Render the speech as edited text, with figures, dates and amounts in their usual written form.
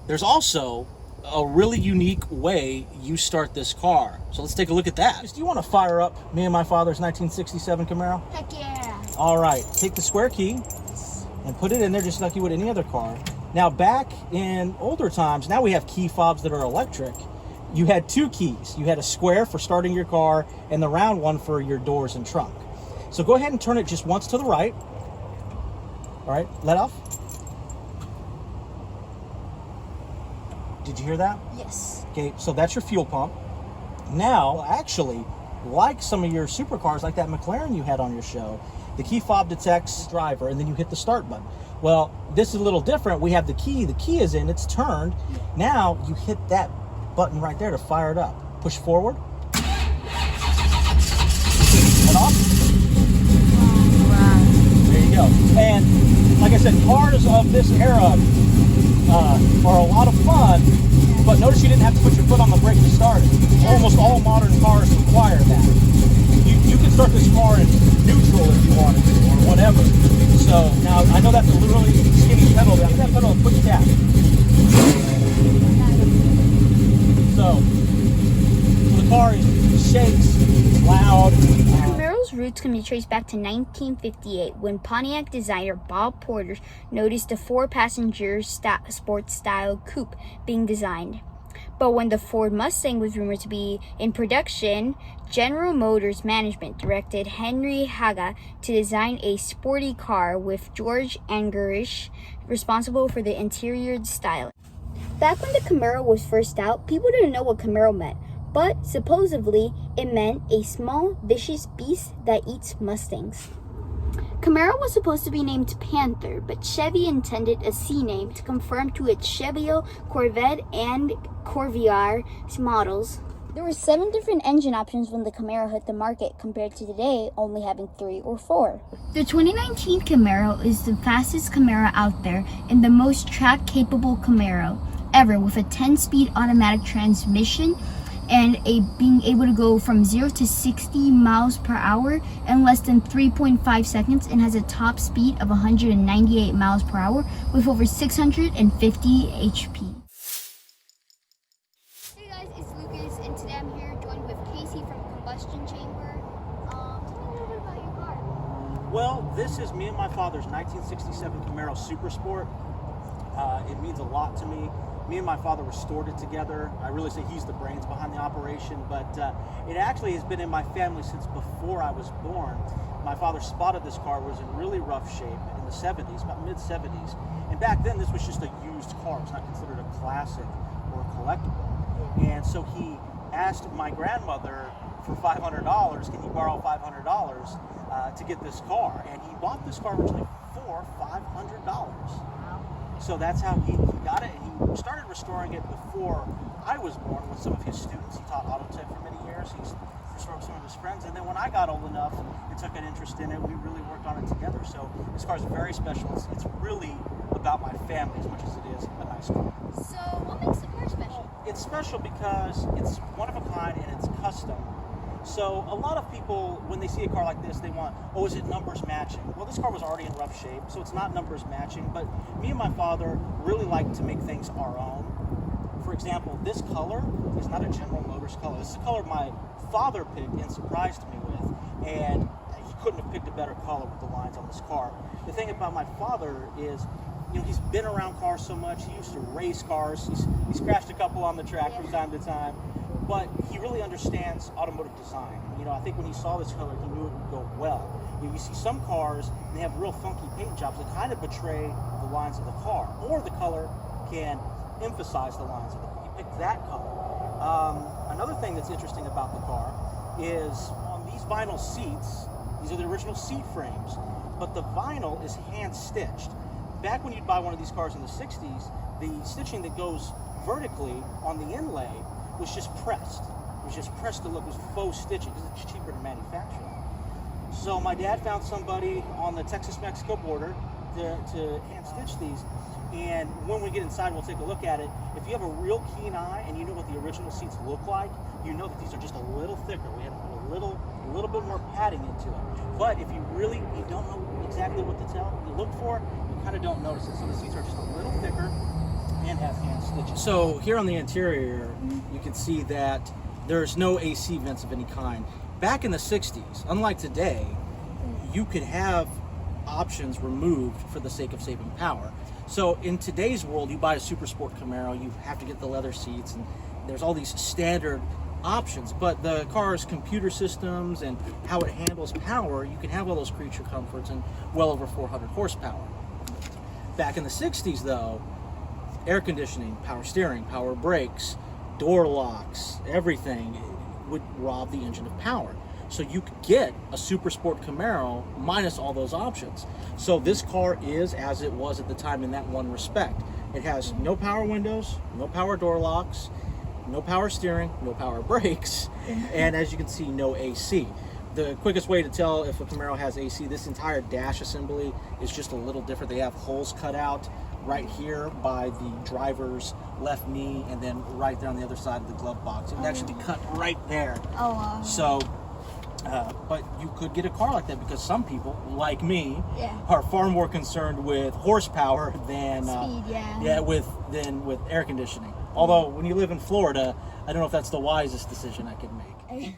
there's also a really unique way you start this car. So let's take a look at that. Do you want to fire up me and my father's 1967 Camaro? Heck yeah. All right, take the square key and put it in there just like you would any other car. Now, back in older times, now we have key fobs that are electric. You had two keys. You had a square for starting your car and the round one for your doors and trunk. So go ahead and turn it just once to the right. All right, let off. Did you hear that? Yes. Okay, so that's your fuel pump. Now, actually, like some of your supercars, like that McLaren you had on your show, the key fob detects driver, and then you hit the start button. Well, this is a little different. We have the key is in, it's turned. Now, you hit that button right there to fire it up. Push forward. And off. Wow. There you go. And like I said, cars of this era are a lot of fun, but notice you didn't have to put your foot on the brake to start it. Almost all modern cars require that. You can start this car in neutral if you wanted to, or whatever. So now I know that's a really skinny pedal. Hit that pedal and push that. So the car shakes, it's loud. Camaro's roots can be traced back to 1958 when Pontiac designer Bob Porter noticed a 4-passenger sports style coupe being designed. But when the Ford Mustang was rumored to be in production, General Motors management directed Henry Haga to design a sporty car with George Angerish responsible for the interior style. Back when the Camaro was first out, people didn't know what Camaro meant, but supposedly it meant a small, vicious beast that eats Mustangs. Camaro was supposed to be named Panther, but Chevy intended a C name to conform to its Chevrolet, Corvette, and Corvair models. There were 7 different engine options when the Camaro hit the market, compared to today only having 3 or 4. The 2019 Camaro is the fastest Camaro out there and the most track-capable Camaro ever, with a 10-speed automatic transmission and being able to go from 0 to 60 miles per hour in less than 3.5 seconds, and has a top speed of 198 miles per hour with over 650 HP. Hey guys, it's Lucas, and today I'm here joined with Casey from Combustion Chamber. Tell me a little bit about your car. Well, this is me and my father's 1967 Camaro Super Sport. It means a lot to me. Me and my father restored it together. I really say he's the brains behind the operation, but it actually has been in my family since before I was born. My father spotted this car, was in really rough shape in the 70s, about mid-70s. And back then, this was just a used car. It's not considered a classic or a collectible. And so he asked my grandmother for $500, can you borrow $500 to get this car? And he bought this car originally for $500. So that's how he got it, and he started restoring it before I was born with some of his students. He taught auto tech for many years. He's restored some of his friends, and then when I got old enough and took an interest in it, we really worked on it together. So this car is very special. It's really about my family as much as it is a nice car. So what makes the car special? It's special because it's one of a kind and it's custom. So a lot of people, when they see a car like this, they want, oh, is it numbers matching? Well, this car was already in rough shape, so it's not numbers matching, but me and my father really like to make things our own. For example, this color is not a General Motors color. This is a color my father picked and surprised me with, and he couldn't have picked a better color with the lines on this car. The thing about my father is, you know, he's been around cars so much. He used to race cars. He's crashed a couple on the track from time to time. But he really understands automotive design. You know, I think when he saw this color, he knew it would go well. You see some cars, and they have real funky paint jobs that kind of betray the lines of the car, or the color can emphasize the lines of the car. He picked that color. Another thing that's interesting about the car is on these vinyl seats, these are the original seat frames, but the vinyl is hand-stitched. Back when you'd buy one of these cars in the 60s, the stitching that goes vertically on the inlay was just pressed. It was just pressed to look, it was faux stitching because it's cheaper to manufacture. So my dad found somebody on the Texas-Mexico border to hand stitch these. And when we get inside, we'll take a look at it. If you have a real keen eye and you know what the original seats look like, you know that these are just a little thicker. We had to put a little bit more padding into it. But if you don't know exactly what to look for, you kind of don't notice it. So the seats are just a little thicker. and have hand stitches. So here on the interior, you can see that there's no AC vents of any kind. Back in the 60s, unlike today, you could have options removed for the sake of saving power. So in today's world, you buy a Super Sport Camaro, you have to get the leather seats, and there's all these standard options, but the car's computer systems and how it handles power, you can have all those creature comforts and well over 400 horsepower. Back in the 60s though, air conditioning, power steering, power brakes, door locks, everything would rob the engine of power. So you could get a Super Sport Camaro minus all those options. So this car is as it was at the time in that one respect. It has no power windows, no power door locks, no power steering, no power brakes, and as you can see, no AC. The quickest way to tell if a Camaro has AC, this entire dash assembly is just a little different. They have holes cut out right here by the driver's left knee, and then right there on the other side of the glove box. It would actually be cut right there. Oh, wow. So, but you could get a car like that because some people, like me, Yeah. are far more concerned with horsepower than Speed, yeah. with air conditioning. Although when you live in Florida, I don't know if that's the wisest decision I could make.